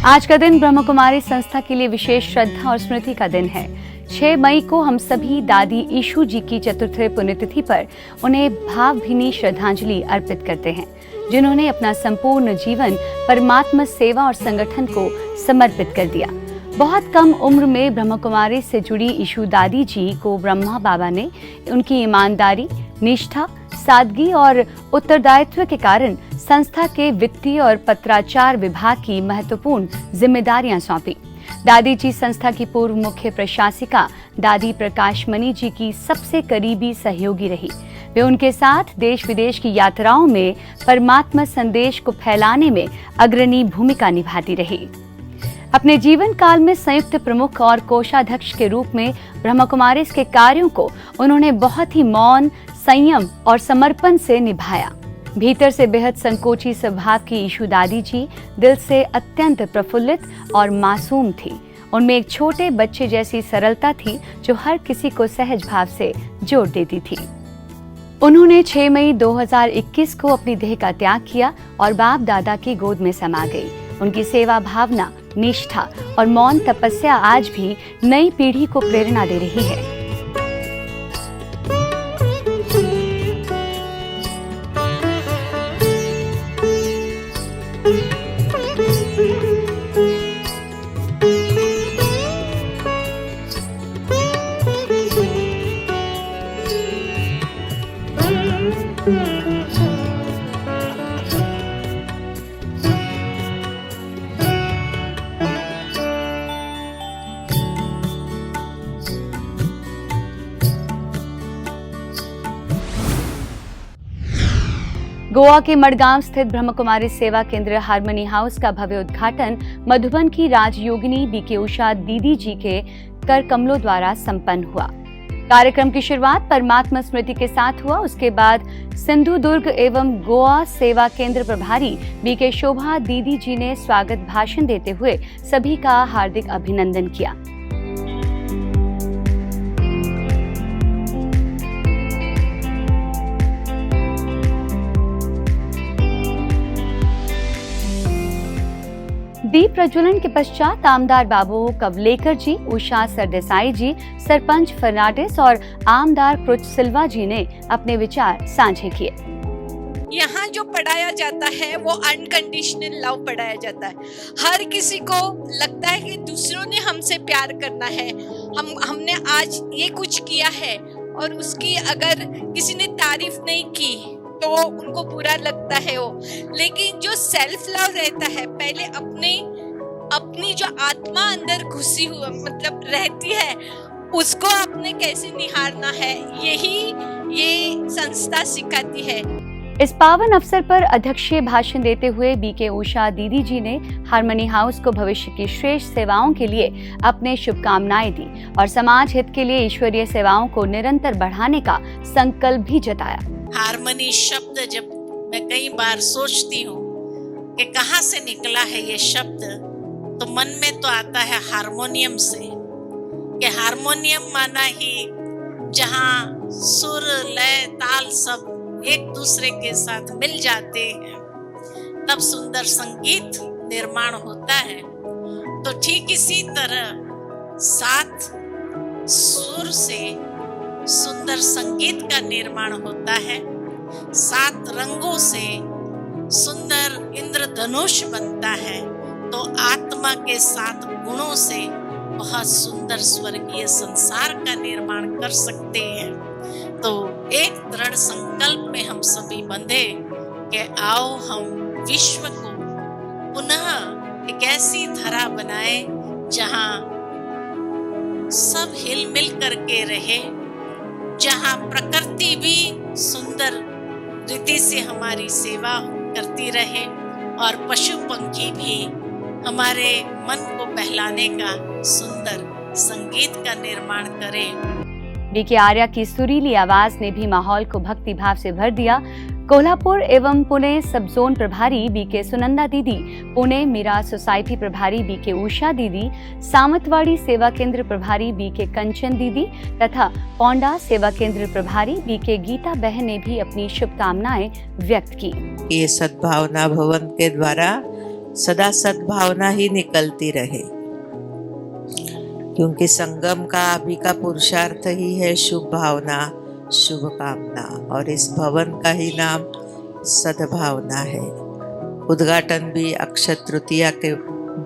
आज का दिन ब्रह्म कुमारी संस्था के लिए विशेष श्रद्धा और स्मृति का दिन है। 6 मई को हम सभी दादी ईशू जी की चतुर्थ पुण्यतिथि पर उन्हें भावभीनी श्रद्धांजलि अर्पित करते हैं, जिन्होंने अपना संपूर्ण जीवन परमात्मा सेवा और संगठन को समर्पित कर दिया। बहुत कम उम्र में ब्रह्म कुमारी से जुड़ी ईशू दादी जी को ब्रह्मा बाबा ने उनकी ईमानदारी, निष्ठा, सादगी और उत्तरदायित्व के कारण संस्था के वित्तीय और पत्राचार विभाग की महत्वपूर्ण जिम्मेदारियां सौंपी। दादी जी संस्था की पूर्व मुख्य प्रशासिका दादी प्रकाशमणि जी की सबसे करीबी सहयोगी रही। वे उनके साथ देश विदेश की यात्राओं में परमात्मा संदेश को फैलाने में अग्रणी भूमिका निभाती रही। अपने जीवन काल में संयुक्त प्रमुख और कोषाध्यक्ष के रूप में ब्रह्म कुमारी के कार्यों को उन्होंने बहुत ही मौन, संयम और समर्पण से निभाया। भीतर से बेहद संकोची स्वभाव की ईशू दादी जी दिल से अत्यंत प्रफुल्लित और मासूम थी। उनमें एक छोटे बच्चे जैसी सरलता थी जो हर किसी को सहज भाव से जोड़ देती थी। उन्होंने 6 मई 2021 को अपनी देह का त्याग किया और बाप दादा की गोद में समा गई। उनकी सेवा भावना, निष्ठा और मौन तपस्या आज भी नई पीढ़ी को प्रेरणा दे रही है। गोवा के मडगांव स्थित ब्रह्म कुमारी सेवा केंद्र हार्मनी हाउस का भव्य उद्घाटन मधुबन की राजयोगिनी बीके उषा दीदी जी के कर कमलों द्वारा संपन्न हुआ। कार्यक्रम की शुरुआत परमात्मा स्मृति के साथ हुआ। उसके बाद सिंधु दुर्ग एवं गोवा सेवा केंद्र प्रभारी बीके शोभा दीदी जी ने स्वागत भाषण देते हुए सभी का हार्दिक अभिनंदन किया। दीप प्रज्वलन के पश्चात आमदार बाबू कवलेकर जी, उषा सरदेसाई जी, सरपंच फर्नांडिस और आमदार क्रुच सिल्वा जी ने अपने विचार साझे किए। यहाँ जो पढ़ाया जाता है वो अनकंडीशनल लव पढ़ाया जाता है। हर किसी को लगता है कि दूसरों ने हमसे प्यार करना है, हमने आज ये कुछ किया है और उसकी अगर किसी ने तारीफ नहीं की तो उनको बुरा लगता है वो। लेकिन जो सेल्फ लव रहता है, पहले अपनी जो आत्मा अंदर घुसी हुआ मतलब रहती है, उसको आपने कैसे निहारना है, यही ये संस्था सिखाती है। इस पावन अवसर पर अध्यक्षीय भाषण देते हुए बीके उषा दीदी जी ने हार्मनी हाउस को भविष्य की श्रेष्ठ सेवाओं के लिए अपने शुभकामनाएं दी और समाज हित के लिए ईश्वरीय सेवाओं को निरंतर बढ़ाने का संकल्प भी जताया। हार्मनी शब्द जब मैं कई बार सोचती हूँ कि कहाँ से निकला है ये शब्द, तो मन में तो आता है हारमोनियम से, कि हारमोनियम माना ही जहाँ सुर, लय, ताल सब एक दूसरे के साथ मिल जाते हैं, तब सुंदर संगीत निर्माण होता है। तो ठीक इसी तरह 7 सुर से सुंदर संगीत का निर्माण होता है। 7 रंगों से सुंदर इंद्रधनुष बनता है। तो आत्मा के 7 गुणों से बहुत सुंदर स्वर्गीय संसार का निर्माण कर सकते हैं। तो एक दृढ़ संकल्प में हम सभी बंधे कि आओ हम विश्व को पुनः एक ऐसी धरा बनाए जहां सब हिल मिल करके रहे, जहां प्रकृति भी सुंदर रीति से हमारी सेवा करती रहे और पशु पंखी भी हमारे मन को बहलाने का सुंदर संगीत का निर्माण करें। बीके आर्या की सुरीली आवाज ने भी माहौल को भक्ति भाव से भर दिया। कोल्हापुर एवं पुणे सब जोन प्रभारी बीके सुनंदा दीदी, पुणे मीरा सोसाइटी प्रभारी बीके उषा दीदी, सामतवाड़ी सेवा केंद्र प्रभारी बीके कंचन दीदी तथा पौंडा सेवा केंद्र प्रभारी बीके गीता बहन ने भी अपनी शुभकामनाएं व्यक्त की। ये सद्भावना भवन के द्वारा सदा सद्भावना ही निकलती रहे, क्योंकि संगम का अभी का पुरुषार्थ ही है शुभ भावना, शुभ कामना, और इस भवन का ही नाम सद्भावना है। उद्घाटन भी अक्षय तृतीया के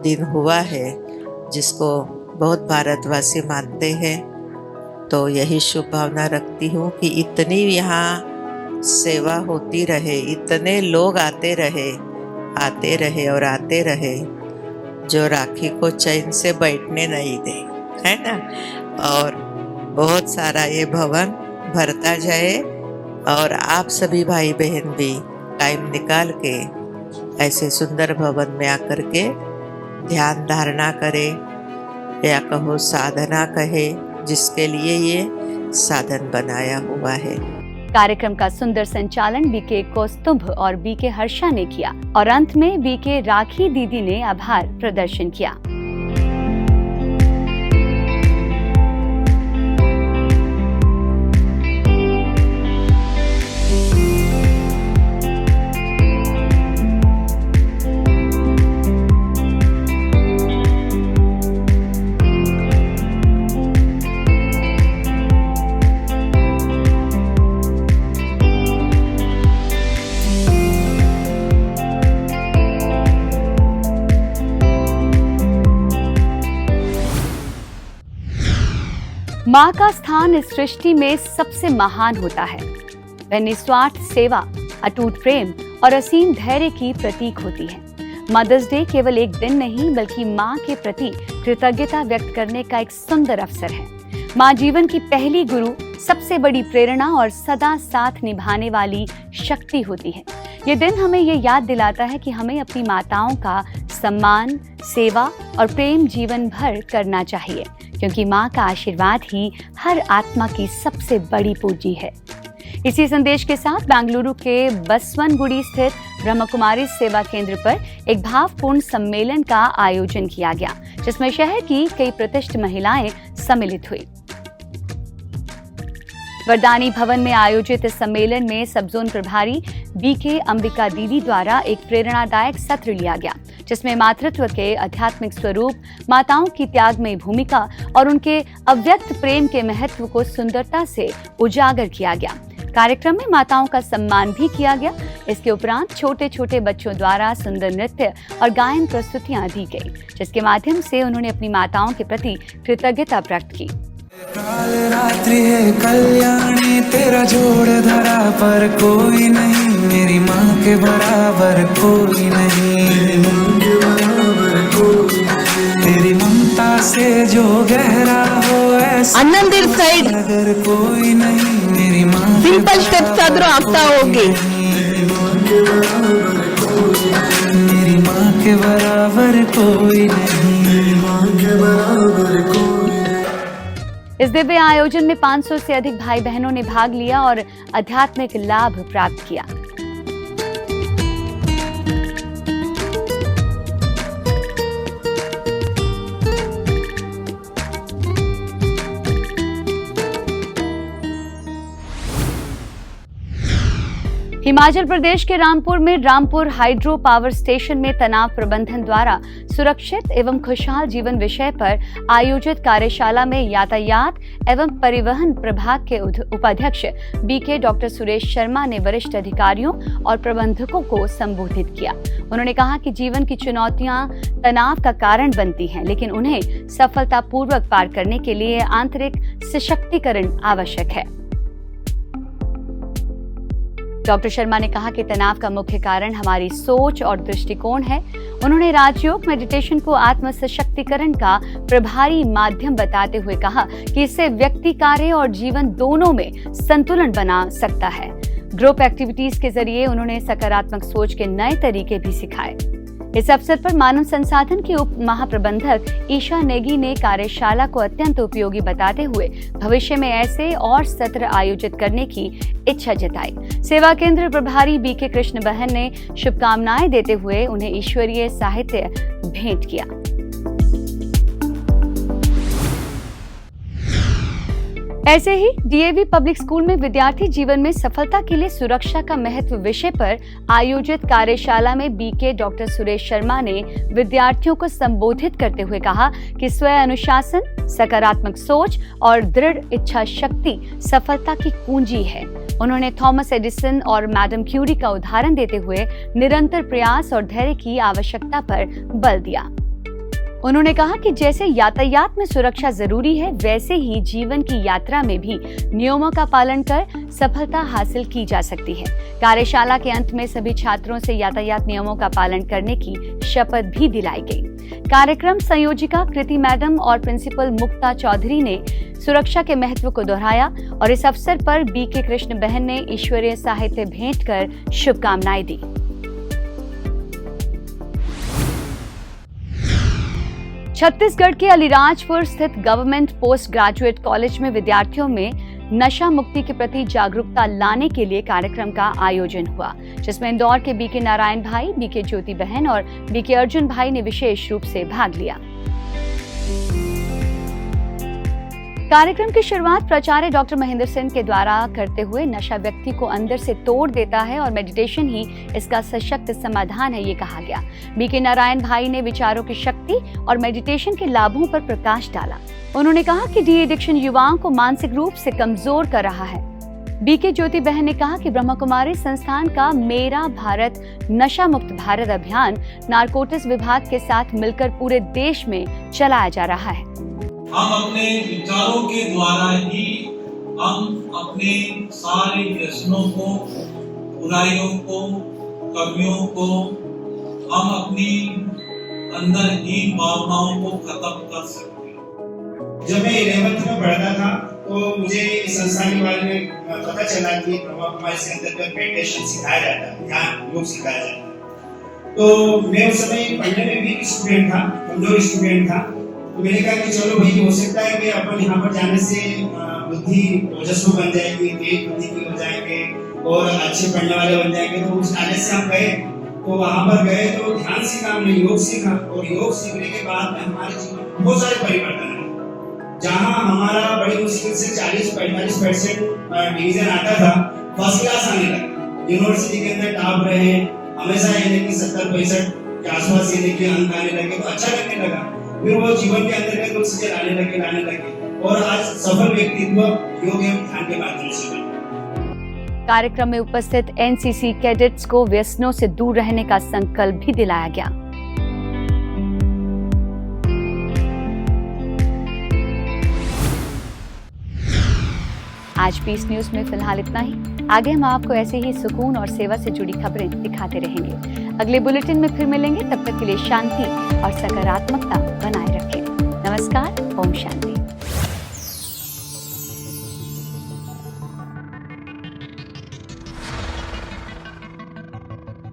दिन हुआ है, जिसको बहुत भारतवासी मानते हैं। तो यही शुभ भावना रखती हूँ कि इतनी यहाँ सेवा होती रहे, इतने लोग आते रहे और आते रहे, जो राखी को चैन से बैठने नहीं दे, है ना। और बहुत सारा ये भवन भरता जाए, और आप सभी भाई बहन भी टाइम निकाल के ऐसे सुंदर भवन में आकर के ध्यान धारणा करे, या कहो साधना कहे, जिसके लिए ये साधन बनाया हुआ है। कार्यक्रम का सुंदर संचालन बीके कौस्तुभ और बीके हर्षा ने किया, और अंत में बीके राखी दीदी ने आभार प्रदर्शन किया। माँ का स्थान इस सृष्टि में सबसे महान होता है। वह निस्वार्थ सेवा, अटूट प्रेम और असीम धैर्य की प्रतीक होती है। मदर्स डे केवल एक दिन नहीं, बल्कि माँ के प्रति कृतज्ञता व्यक्त करने का एक सुंदर अवसर है। माँ जीवन की पहली गुरु, सबसे बड़ी प्रेरणा और सदा साथ निभाने वाली शक्ति होती है। ये दिन हमें ये याद दिलाता है कि हमें अपनी माताओं का सम्मान, सेवा और प्रेम जीवन भर करना चाहिए, क्योंकि माँ का आशीर्वाद ही हर आत्मा की सबसे बड़ी पूंजी है। इसी संदेश के साथ बेंगलुरु के बसवनगुड़ी स्थित ब्रह्मकुमारी सेवा केंद्र पर एक भावपूर्ण सम्मेलन का आयोजन किया गया, जिसमें शहर की कई प्रतिष्ठित महिलाएं सम्मिलित हुई। वरदानी भवन में आयोजित इस सम्मेलन में सब जोन प्रभारी बीके अंबिका दीदी द्वारा एक प्रेरणादायक सत्र लिया गया, जिसमें मातृत्व के आध्यात्मिक स्वरूप, माताओं की त्यागमयी भूमिका और उनके अव्यक्त प्रेम के महत्व को सुंदरता से उजागर किया गया। कार्यक्रम में माताओं का सम्मान भी किया गया। इसके उपरांत छोटे छोटे बच्चों द्वारा सुंदर नृत्य और गायन प्रस्तुतियां दी गई, जिसके माध्यम से उन्होंने अपनी माताओं के प्रति कृतज्ञता व्यक्त की। काल रात्रि है कल्याणी, तेरा जोड़ धरा पर कोई नहीं, मेरी माँ के बराबर कोई नहीं, तेरी ममता से जो गहरा हो ऐसा अन्नंदिर साइड अगर कोई नहीं, मेरी माँ सिंपल स्टेप्स आद्ರೂ ಆಗ್ತಾ ಹೋಗಿ, मेरी माँ के बराबर कोई नहीं, माँ के बराबर कोई। इस दिव्य आयोजन में 500 से अधिक भाई बहनों ने भाग लिया और आध्यात्मिक लाभ प्राप्त किया। हिमाचल प्रदेश के रामपुर में रामपुर हाइड्रो पावर स्टेशन में तनाव प्रबंधन द्वारा सुरक्षित एवं खुशहाल जीवन विषय पर आयोजित कार्यशाला में यातायात एवं परिवहन प्रभाग के उपाध्यक्ष बीके डॉक्टर सुरेश शर्मा ने वरिष्ठ अधिकारियों और प्रबंधकों को संबोधित किया। उन्होंने कहा कि जीवन की चुनौतियां तनाव का कारण बनती हैं, लेकिन उन्हें सफलतापूर्वक पार करने के लिए आंतरिक सशक्तिकरण आवश्यक है। डॉक्टर शर्मा ने कहा कि तनाव का मुख्य कारण हमारी सोच और दृष्टिकोण है। उन्होंने राजयोग मेडिटेशन को आत्म सशक्तिकरण का प्रभारी माध्यम बताते हुए कहा कि इससे व्यक्ति, कार्य और जीवन दोनों में संतुलन बना सकता है। ग्रुप एक्टिविटीज के जरिए उन्होंने सकारात्मक सोच के नए तरीके भी सिखाए। इस अवसर पर मानव संसाधन की उप महाप्रबंधक ईशा नेगी ने कार्यशाला को अत्यंत उपयोगी बताते हुए भविष्य में ऐसे और सत्र आयोजित करने की इच्छा जताई। सेवा केंद्र प्रभारी बीके कृष्ण बहन ने शुभकामनाएं देते हुए उन्हें ईश्वरीय साहित्य भेंट किया। ऐसे ही डीएवी पब्लिक स्कूल में विद्यार्थी जीवन में सफलता के लिए सुरक्षा का महत्व विषय पर आयोजित कार्यशाला में बीके डॉक्टर सुरेश शर्मा ने विद्यार्थियों को संबोधित करते हुए कहा कि स्वयं अनुशासन, सकारात्मक सोच और दृढ़ इच्छा शक्ति सफलता की कुंजी है। उन्होंने थॉमस एडिसन और मैडम क्यूरी का उदाहरण देते हुए निरंतर प्रयास और धैर्य की आवश्यकता पर बल दिया। उन्होंने कहा कि जैसे यातायात में सुरक्षा जरूरी है, वैसे ही जीवन की यात्रा में भी नियमों का पालन कर सफलता हासिल की जा सकती है। कार्यशाला के अंत में सभी छात्रों से यातायात नियमों का पालन करने की शपथ भी दिलाई गई। कार्यक्रम संयोजिका कृति मैडम और प्रिंसिपल मुक्ता चौधरी ने सुरक्षा के महत्व को दोहराया और इस अवसर पर बीके कृष्ण बहन ने ईश्वरीय साहित्य भेंट कर शुभकामनाएं दी। छत्तीसगढ़ के अलीराजपुर स्थित गवर्नमेंट पोस्ट ग्रेजुएट कॉलेज में विद्यार्थियों में नशा मुक्ति के प्रति जागरूकता लाने के लिए कार्यक्रम का आयोजन हुआ, जिसमें इंदौर के बीके नारायण भाई, बीके ज्योति बहन और बीके अर्जुन भाई ने विशेष रूप से भाग लिया। कार्यक्रम की शुरुआत प्राचार्य डॉक्टर महेंद्र सेन के द्वारा करते हुए नशा व्यक्ति को अंदर से तोड़ देता है और मेडिटेशन ही इसका सशक्त समाधान है, ये कहा गया। बीके नारायण भाई ने विचारों की शक्ति और मेडिटेशन के लाभों पर प्रकाश डाला। उन्होंने कहा कि डी एडिक्शन युवाओं को मानसिक रूप से कमजोर कर रहा है। बीके ज्योति बहन ने कहा कि ब्रह्मा कुमारी संस्थान का मेरा भारत नशा मुक्त भारत अभियान नारकोटिक्स विभाग के साथ मिलकर पूरे देश में चलाया जा रहा है। हम अपने विचारों के द्वारा ही हम अपने सारे व्यसनों को, बुराइयों को, कमियों को, हम अपनी अंदर ही भावनाओं को खत्म कर सकते हैं। जब मैं 11th में पढ़ता था तो मुझे इस संस्थान के बारे में पता चला कि ब्रह्मा कुमारी के अंतर्गत मेडिटेशन सिखाया जाता है, ध्यान योग सिखाया जाता है। तो मैं उस समय पढ़ने में भी स्टूडेंट था, कमजोर स्टूडेंट था। तो मैंने कहा कि चलो भाई, हो सकता है कि अपन यहाँ पर जाने से बुद्धि ओजस्वी बन जाएगी, तेज बुद्धि की हो जाएंगे और अच्छे पढ़ने वाले बन जाएंगे। तो उस आदत से हम गए, तो वहाँ पर गए तो ध्यान सीखा, हमने योग सीखा और योग सीखने के बाद में हमारे जीवन में बहुत सारे परिवर्तन आए। जहाँ हमारा बड़ी मुश्किल से 40-45% डिवीजन आता था, फर्स्ट क्लास आने लगा। यूनिवर्सिटी के अंदर टॉप रहे, हमेशा ये नहीं कि 70-65 के आसपास ये नहीं कि अंक आने लगे, तो अच्छा लगने लगा। फिर वो जीवन के अंदर कुछ चीजें लाने लगे और आज सफल व्यक्तित्व योग एवं ध्यान के माध्यम से बना। कार्यक्रम में उपस्थित एनसीसी कैडेट्स को व्यसनों से दूर रहने का संकल्प भी दिलाया गया। आज पीस न्यूज में फिलहाल इतना ही। आगे हम आपको ऐसे ही सुकून और सेवा से जुड़ी खबरें दिखाते रहेंगे। अगले बुलेटिन में फिर मिलेंगे, तब तक के लिए शांति और सकारात्मकता बनाए रखें। नमस्कार, ओम शांति।